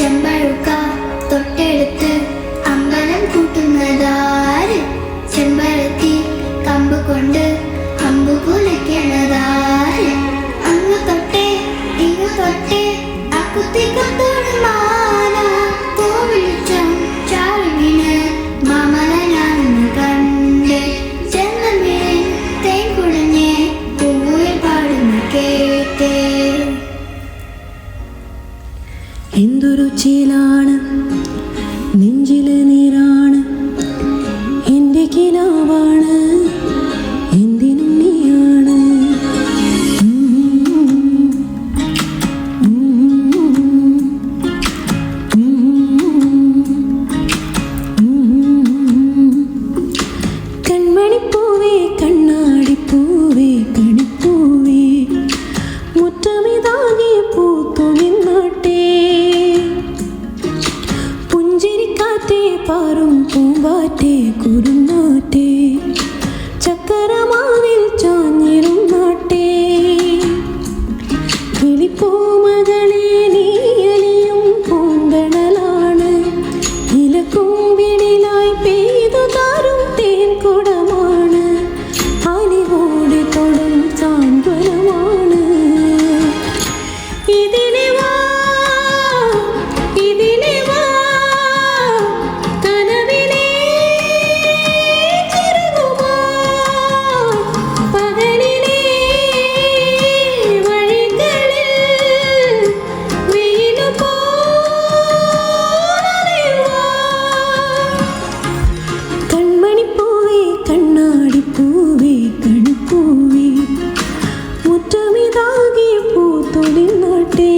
ചെമ്പഴുക്ക തൊട്ടെടുത്ത് അമ്പലം കൂട്ടുന്നതാര്? ചെമ്പരത്തി കമ്പ് കൊണ്ട് അമ്പു കുലയ്ക്കണതാര്? അങ്ങ് തൊട്ടേ ഇങ്ങ് തൊട്ടേ അക്കുത്തിക്കത്തോട് മാല കോവിളിച്ചം ചാറിവിന് മാമലനാണെന്ന് കണ്ട് ചെന്നമേൻ തേൻ കുടഞ്ഞേ പൂവുയിൽ പാടുന്ന കേട്ടേ. എന്തൊരു ചേലാണ് നെഞ്ചില് നീരാണ് എൻ്റെ കിനാവാണ് എന്തിനും നീയാണ്. കൺമണിപ്പൂവേ കണ്ണാടിപ്പൂവേ കണിപ്പൂവേ മുറ്റമിതാകെ പൂത്തു നിന്നാട്ടെ. പുഞ്ചിരിക്കാറ്റേ പാറും പൂമ്പാറ്റേ കുറുനാറ്റേ ചക്കരമാവിൽ ചാഞ്ഞിരുന്നാട്ടെ. കിളിപ്പൂമകളെ നീയലിയും പൂന്തണലാണ് ഇലക്കുമ്പിടിലായി പെയ്തു താരും തേൻ കുടമാണ് അലിവോടെ തൊടും സാന്ത്വനമാണ്. ഇതിലെ വാ ഇതിലെ വാ കനവിലെ ചിറകുമാ പകലിലെ വഴികളിൽ വെയിലു പോലറിവാ. കൺമണിപ്പൂവേ കണ്ണാടിപ്പൂവേ കണിപ്പൂവേ മുറ്റമിതാകെ പൂത്തു നിന്നാട്ടെ.